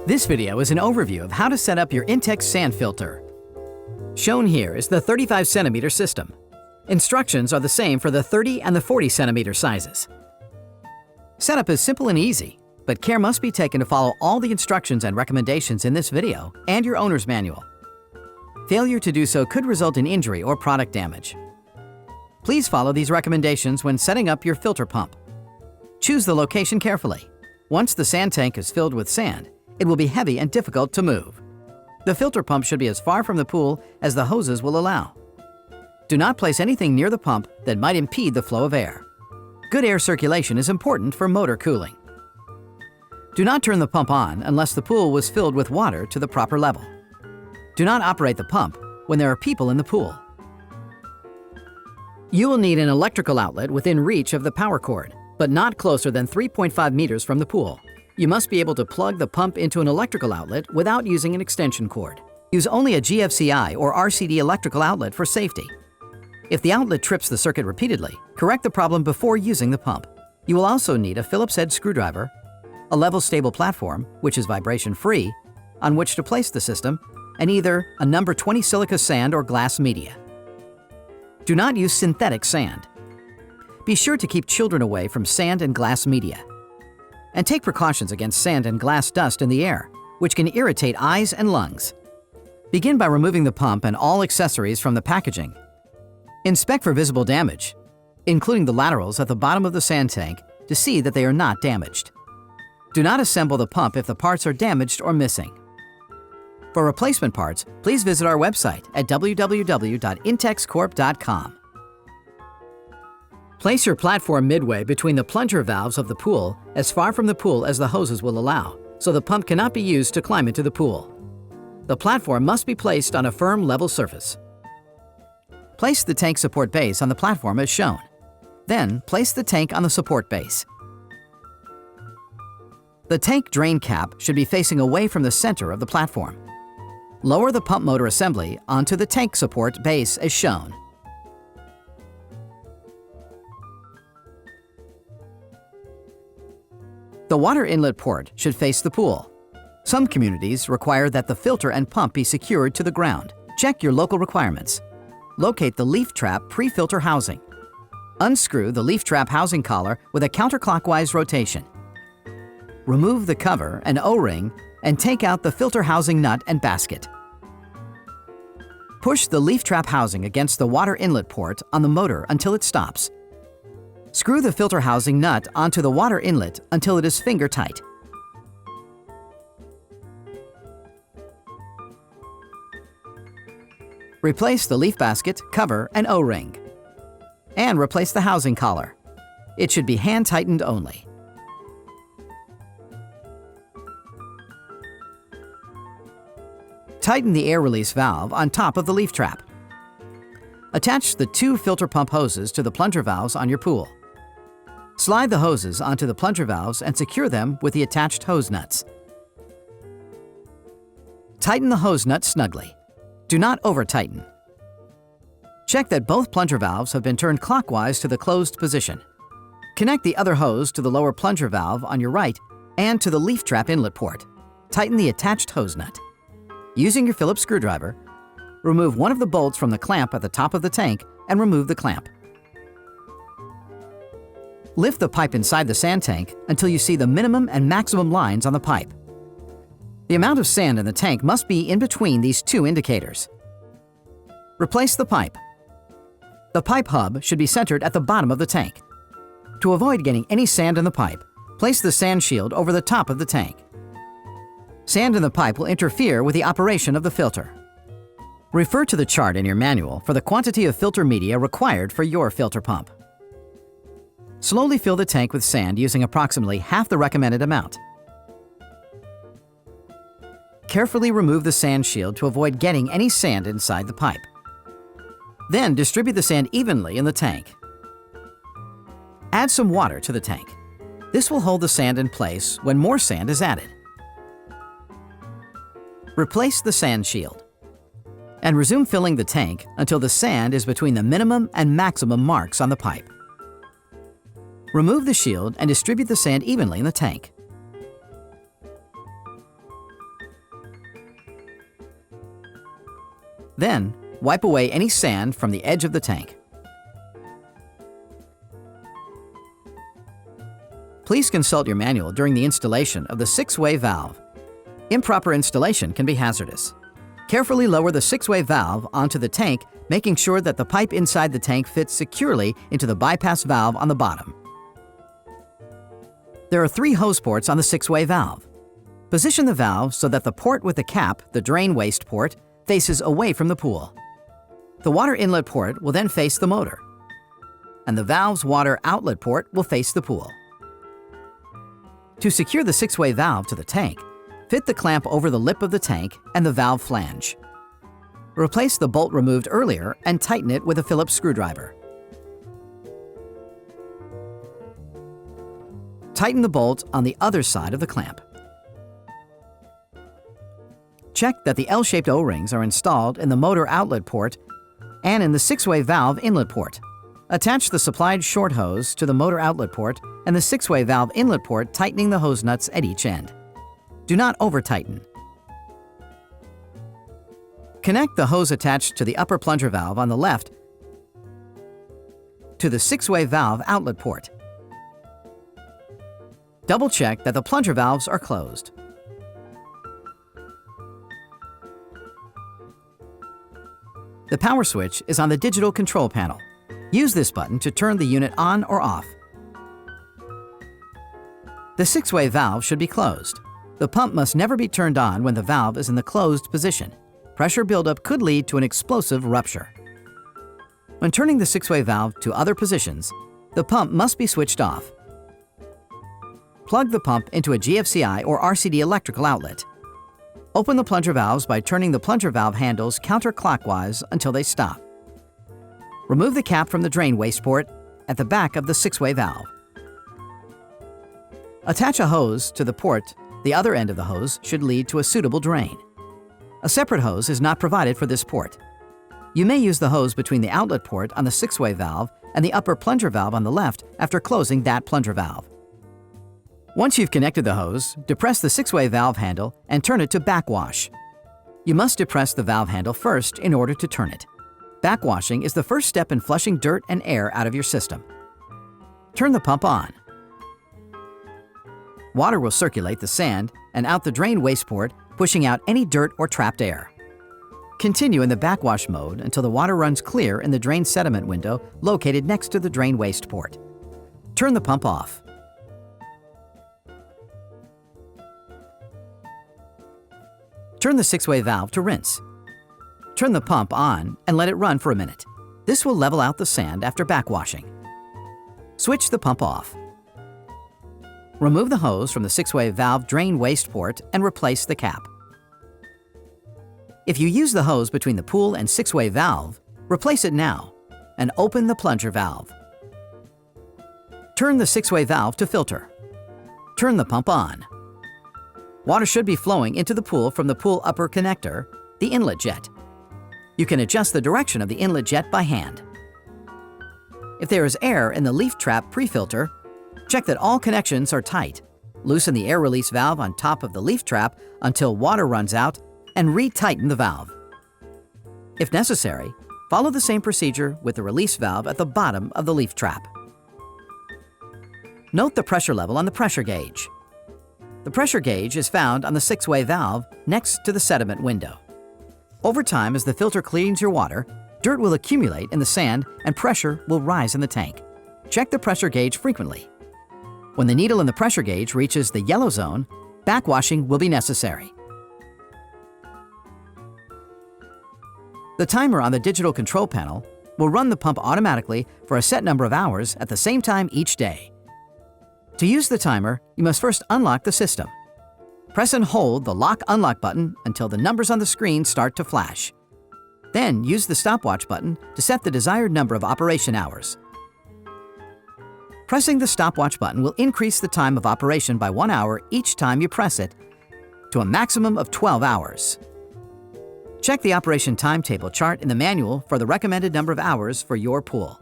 This video is an overview of how to set up your Intex sand filter. Shown here is the 35 centimeter system. Instructions are the same for the 30 and the 40 centimeter sizes. Setup is simple and easy, but care must be taken to follow all the instructions and recommendations in this video and your owner's manual. Failure to do so could result in injury or product damage. Please follow these recommendations when setting up your filter pump. Choose the location carefully. Once the sand tank is filled with sand, it will be heavy and difficult to move. The filter pump should be as far from the pool as the hoses will allow. Do not place anything near the pump that might impede the flow of air. Good air circulation is important for motor cooling. Do not turn the pump on unless the pool was filled with water to the proper level. Do not operate the pump when there are people in the pool. You will need an electrical outlet within reach of the power cord, but not closer than 3.5 meters from the pool. You must be able to plug the pump into an electrical outlet without using an extension cord. Use only a GFCI or RCD electrical outlet for safety. If the outlet trips the circuit repeatedly, correct the problem before using the pump. You will also need a Phillips head screwdriver, a level stable platform, which is vibration-free, on which to place the system, and either a number 20 silica sand or glass media. Do not use synthetic sand. Be sure to keep children away from sand and glass media. And take precautions against sand and glass dust in the air, which can irritate eyes and lungs. Begin by removing the pump and all accessories from the packaging. Inspect for visible damage, including the laterals at the bottom of the sand tank, to see that they are not damaged. Do not assemble the pump if the parts are damaged or missing. For replacement parts, please visit our website at www.intexcorp.com. Place your platform midway between the plunger valves of the pool, as far from the pool as the hoses will allow, so the pump cannot be used to climb into the pool. The platform must be placed on a firm, level surface. Place the tank support base on the platform as shown. Then, place the tank on the support base. The tank drain cap should be facing away from the center of the platform. Lower the pump motor assembly onto the tank support base as shown. The water inlet port should face the pool. Some communities require that the filter and pump be secured to the ground. Check your local requirements. Locate the leaf trap pre-filter housing. Unscrew the leaf trap housing collar with a counterclockwise rotation. Remove the cover and O-ring and take out the filter housing nut and basket. Push the leaf trap housing against the water inlet port on the motor until it stops. Screw the filter housing nut onto the water inlet until it is finger tight. Replace the leaf basket, cover, and O-ring. And replace the housing collar. It should be hand tightened only. Tighten the air release valve on top of the leaf trap. Attach the two filter pump hoses to the plunger valves on your pool. Slide the hoses onto the plunger valves and secure them with the attached hose nuts. Tighten the hose nuts snugly. Do not over-tighten. Check that both plunger valves have been turned clockwise to the closed position. Connect the other hose to the lower plunger valve on your right and to the leaf trap inlet port. Tighten the attached hose nut. Using your Phillips screwdriver, remove one of the bolts from the clamp at the top of the tank and remove the clamp. Lift the pipe inside the sand tank until you see the minimum and maximum lines on the pipe. The amount of sand in the tank must be in between these two indicators. Replace the pipe. The pipe hub should be centered at the bottom of the tank. To avoid getting any sand in the pipe, place the sand shield over the top of the tank. Sand in the pipe will interfere with the operation of the filter. Refer to the chart in your manual for the quantity of filter media required for your filter pump. Slowly fill the tank with sand using approximately half the recommended amount. Carefully remove the sand shield to avoid getting any sand inside the pipe. Then distribute the sand evenly in the tank. Add some water to the tank. This will hold the sand in place when more sand is added. Replace the sand shield and resume filling the tank until the sand is between the minimum and maximum marks on the pipe. Remove the shield and distribute the sand evenly in the tank. Then, wipe away any sand from the edge of the tank. Please consult your manual during the installation of the 6-way valve. Improper installation can be hazardous. Carefully lower the 6-way valve onto the tank, making sure that the pipe inside the tank fits securely into the bypass valve on the bottom. There are 3 hose ports on the 6-way valve. Position the valve so that the port with the cap, the drain waste port, faces away from the pool. The water inlet port will then face the motor, and the valve's water outlet port will face the pool. To secure the 6-way valve to the tank, fit the clamp over the lip of the tank and the valve flange. Replace the bolt removed earlier and tighten it with a Phillips screwdriver. Tighten the bolt on the other side of the clamp. Check that the L-shaped O-rings are installed in the motor outlet port and in the 6-way valve inlet port. Attach the supplied short hose to the motor outlet port and the 6-way valve inlet port, tightening the hose nuts at each end. Do not over-tighten. Connect the hose attached to the upper plunger valve on the left to the 6-way valve outlet port. Double-check that the plunger valves are closed. The power switch is on the digital control panel. Use this button to turn the unit on or off. The 6-way valve should be closed. The pump must never be turned on when the valve is in the closed position. Pressure buildup could lead to an explosive rupture. When turning the 6-way valve to other positions, the pump must be switched off. Plug the pump into a GFCI or RCD electrical outlet. Open the plunger valves by turning the plunger valve handles counterclockwise until they stop. Remove the cap from the drain waste port at the back of the 6-way valve. Attach a hose to the port. The other end of the hose should lead to a suitable drain. A separate hose is not provided for this port. You may use the hose between the outlet port on the 6-way valve and the upper plunger valve on the left after closing that plunger valve. Once you've connected the hose, depress the 6-way valve handle and turn it to backwash. You must depress the valve handle first in order to turn it. Backwashing is the first step in flushing dirt and air out of your system. Turn the pump on. Water will circulate the sand and out the drain waste port, pushing out any dirt or trapped air. Continue in the backwash mode until the water runs clear in the drain sediment window located next to the drain waste port. Turn the pump off. Turn the 6-way valve to rinse. Turn the pump on and let it run for a minute. This will level out the sand after backwashing. Switch the pump off. Remove the hose from the 6-way valve drain waste port and replace the cap. If you use the hose between the pool and 6-way valve, replace it now and open the plunger valve. Turn the 6-way valve to filter. Turn the pump on. Water should be flowing into the pool from the pool upper connector, the inlet jet. You can adjust the direction of the inlet jet by hand. If there is air in the leaf trap pre-filter, check that all connections are tight. Loosen the air release valve on top of the leaf trap until water runs out and retighten the valve. If necessary, follow the same procedure with the release valve at the bottom of the leaf trap. Note the pressure level on the pressure gauge. The pressure gauge is found on the 6-way valve next to the sediment window. Over time, as the filter cleans your water, dirt will accumulate in the sand and pressure will rise in the tank. Check the pressure gauge frequently. When the needle in the pressure gauge reaches the yellow zone, backwashing will be necessary. The timer on the digital control panel will run the pump automatically for a set number of hours at the same time each day. To use the timer, you must first unlock the system. Press and hold the lock-unlock button until the numbers on the screen start to flash. Then use the stopwatch button to set the desired number of operation hours. Pressing the stopwatch button will increase the time of operation by 1 hour each time you press it to a maximum of 12 hours. Check the operation timetable chart in the manual for the recommended number of hours for your pool.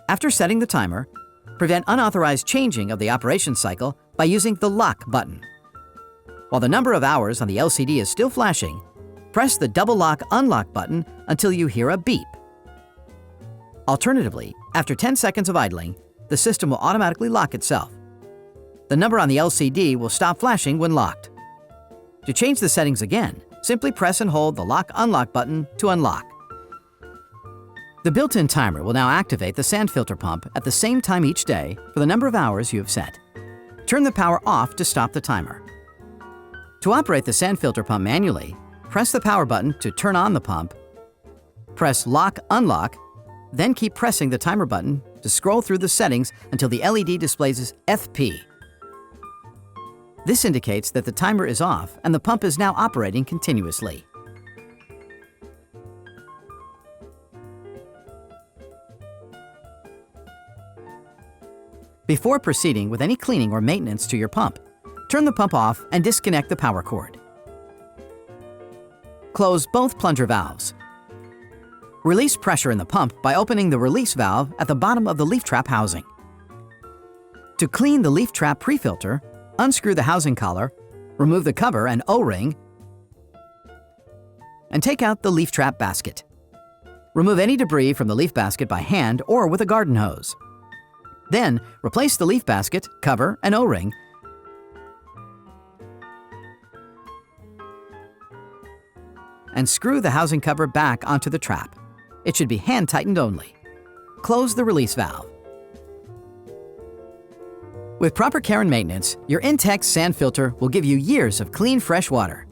After setting the timer, prevent unauthorized changing of the operation cycle by using the lock button. While the number of hours on the LCD is still flashing, Press the double lock unlock button until you hear a beep. Alternatively, after 10 seconds of idling, the system will automatically lock itself. The number on the LCD will stop flashing when locked. To change the settings again, simply press and hold the lock-unlock button to unlock. The built-in timer will now activate the sand filter pump at the same time each day for the number of hours you have set. Turn the power off to stop the timer. To operate the sand filter pump manually, press the power button to turn on the pump, press lock-unlock, then keep pressing the timer button to scroll through the settings until the LED displays FP. This indicates that the timer is off and the pump is now operating continuously. Before proceeding with any cleaning or maintenance to your pump, turn the pump off and disconnect the power cord. Close both plunger valves. Release pressure in the pump by opening the release valve at the bottom of the leaf trap housing. To clean the leaf trap pre-filter, unscrew the housing collar, remove the cover and O-ring, and take out the leaf trap basket. Remove any debris from the leaf basket by hand or with a garden hose. Then, replace the leaf basket, cover, and O-ring, and screw the housing cover back onto the trap. It should be hand-tightened only. Close the release valve. With proper care and maintenance, your Intex sand filter will give you years of clean, fresh water.